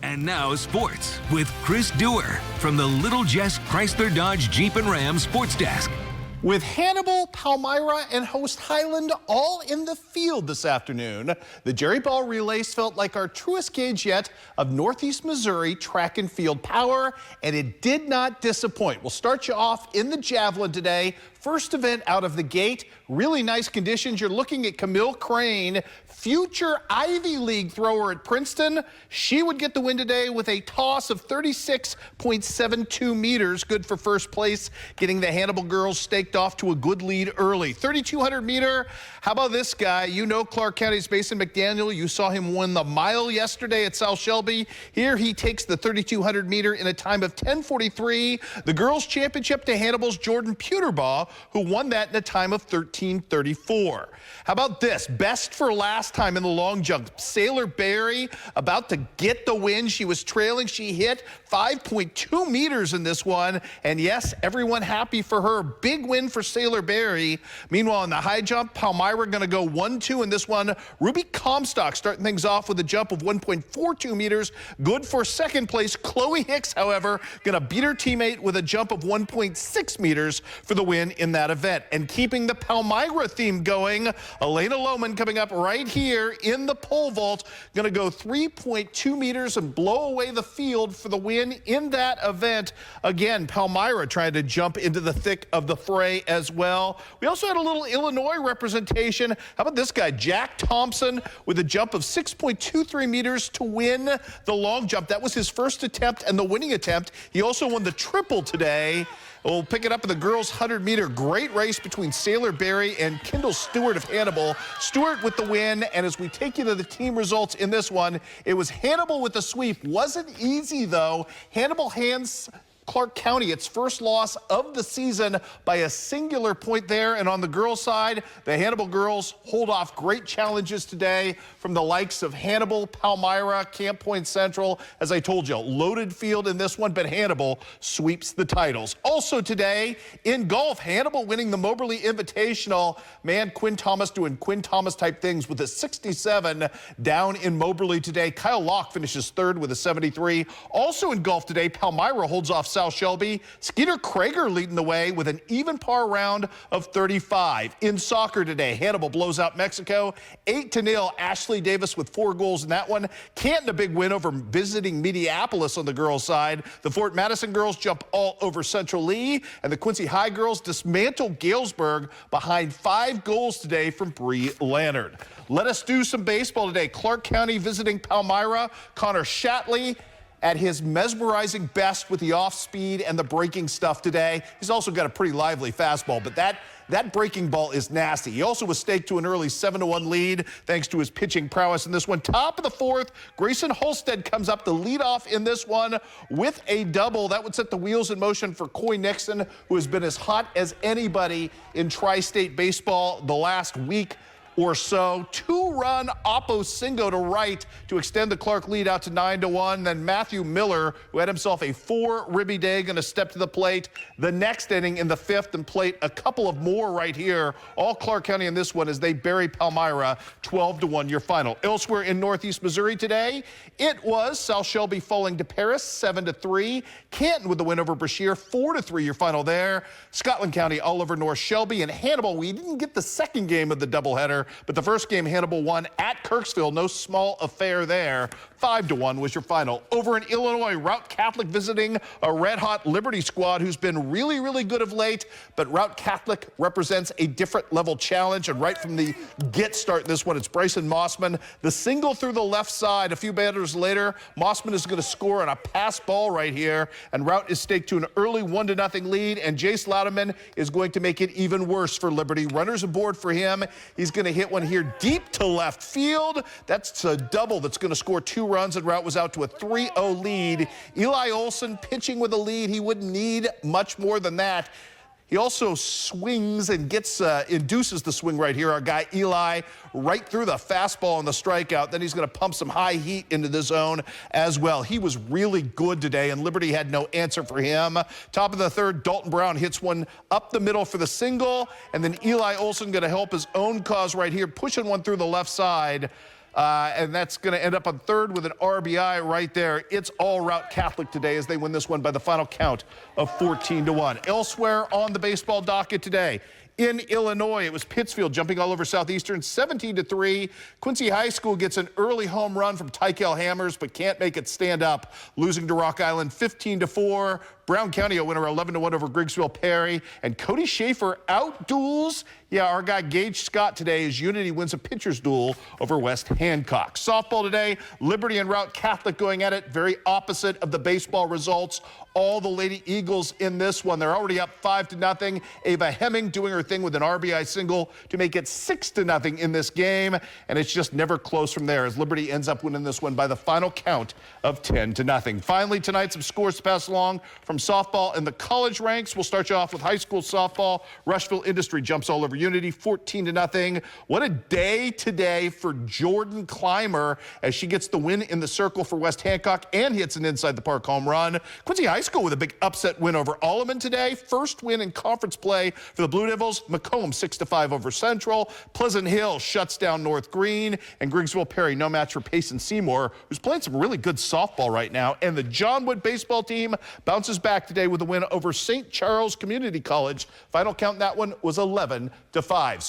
And now sports with Chris Duerr from the Little Jess Chrysler Dodge Jeep and Ram Sports Desk. With Hannibal, Palmyra, and host Highland all in the field this afternoon, the Jerry Ball Relays felt like our truest gauge yet of Northeast Missouri track and field power, and it did not disappoint. We'll start you off in the javelin today. First event out of the gate, really nice conditions. You're looking at Camille Crane, future Ivy League thrower at Princeton. She would get the win today with a toss of 36.72 meters, good for first place, getting the Hannibal girls staked off to a good lead early. 3,200 meter, how about this guy? You know Clark County's Mason McDaniel. You saw him win the mile yesterday at South Shelby. Here he takes the 3,200 meter in a time of 10:43. The girls' championship to Hannibal's Jordan Puterbaugh, who won that in a time of 13:34. How about this? Best for last time in the long jump. Sailor Berry about to get the win. She was trailing. She hit 5.2 meters in this one. And yes, everyone happy for her. Big win for Sailor Berry. Meanwhile, in the high jump, Palmyra going to go 1-2 in this one. Ruby Comstock starting things off with a jump of 1.42 meters. Good for second place. Chloe Hicks, however, going to beat her teammate with a jump of 1.6 meters for the win in that event. And keeping the Palmyra theme going, Elena Lohman coming up right here in the pole vault, going to go 3.2 meters and blow away the field for the win in that event. Again, Palmyra trying to jump into the thick of the fray as well. We also had a little Illinois representation. How about this guy, Jack Thompson, with a jump of 6.23 meters to win the long jump. That was his first attempt and the winning attempt. He also won the triple today. We'll pick it up in the girls' 100-meter. Great race between Sailor Berry and Kendall Stewart of Hannibal. Stewart with the win, and as we take you to the team results in this one, it was Hannibal with the sweep. Wasn't easy, though. Hannibal hands Clark County its first loss of the season by a singular point there. And on the girls' side, the Hannibal girls hold off great challenges today from the likes of Hannibal, Palmyra, Camp Point Central. As I told you, loaded field in this one, but Hannibal sweeps the titles. Also today in golf, Hannibal winning the Moberly Invitational. Man, Quinn Thomas doing Quinn Thomas type things with a 67 down in Moberly today. Kyle Locke finishes third with a 73. Also in golf today, Palmyra holds off South Shelby. Skeeter Krager leading the way with an even par round of 35. In soccer today, Hannibal blows out Mexico 8-0. Ashley Davis with 4 goals in that one. Canton a big win over visiting Minneapolis on the girls' side. The Fort Madison girls jump all over Central Lee, and the Quincy High girls dismantle Galesburg behind 5 goals today from Bree Leonard. Let us do some baseball today. Clark County visiting Palmyra. Connor Shatley at his mesmerizing best with the off speed and the breaking stuff today. He's also got a pretty lively fastball, but that breaking ball is nasty. He also was staked to an early 7-1 lead thanks to his pitching prowess in this one. Top of the fourth, Grayson Holstead comes up to lead off in this one with a double. That would set the wheels in motion for Coy Nixon, who has been as hot as anybody in tri-state baseball the last week or so. 2-run Oppo Singo to right to extend the Clark lead out to 9-1. Then Matthew Miller, who had himself a 4-ribby day, going to step to the plate the next inning in the 5th and plate a couple of more right here. All Clark County in this one as they bury Palmyra 12-1 your final. Elsewhere in Northeast Missouri today, it was South Shelby falling to Paris 7-3. Canton with the win over Brashear 4-3 your final there. Scotland County all over North Shelby. And Hannibal, we didn't get the second game of the doubleheader, but the first game Hannibal won at Kirksville. No small affair there. 5-1 was your final. Over in Illinois, Route Catholic visiting a red-hot Liberty squad who's been really, really good of late, but Route Catholic represents a different level challenge, and right from the get start in this one, it's Bryson Mossman. The single through the left side. A few batters later, Mossman is going to score on a pass ball right here, and Route is staked to an early 1-0 lead, and Jace Louderman is going to make it even worse for Liberty. Runners aboard for him. He's going to hit one here deep to left field. That's a double that's going to score 2 runs, and Route was out to a 3-0 lead. Eli Olson pitching with a lead. He wouldn't need much more than that. He also swings and gets induces the swing right here. Our guy Eli right through the fastball and the strikeout. Then he's going to pump some high heat into the zone as well. He was really good today, and Liberty had no answer for him. Top of the third, Dalton Brown hits one up the middle for the single, and then Eli Olson going to help his own cause right here, pushing one through the left side. and that's going to end up on third with an RBI right there. It's all route Catholic today as they win this one by the final count of 14-1. Elsewhere on the baseball docket today, in Illinois, it was Pittsfield jumping all over Southeastern, 17-3. Quincy High School gets an early home run from Tykel Hammers, but can't make it stand up, losing to Rock Island 15-4. Brown County a winner 11-1 over Griggsville Perry. And Cody Schaefer out-duels, our guy Gage Scott today as Unity wins a pitcher's duel over West Hancock. Softball today, Liberty and Route Catholic going at it, very opposite of the baseball results. All the Lady Eagles in this one. They're already up 5-0. Ava Hemming doing her thing with an RBI single to make it 6-0 in this game. And it's just never close from there as Liberty ends up winning this one by the final count of 10-0. Finally tonight, some scores to pass along from softball in the college ranks. We'll start you off with high school softball. Rushville Industry jumps all over Unity 14-0. What a day today for Jordan Clymer as she gets the win in the circle for West Hancock and hits an inside the park home run. Quincy High School with a big upset win over Alleman today. First win in conference play for the Blue Devils. Macomb 6-5 over Central. Pleasant Hill shuts down North Green. And Griggsville Perry no match for Payson Seymour, who's playing some really good softball right now. And the John Wood baseball team bounces back today with a win over St. Charles Community College. Final count in that one was 11-5.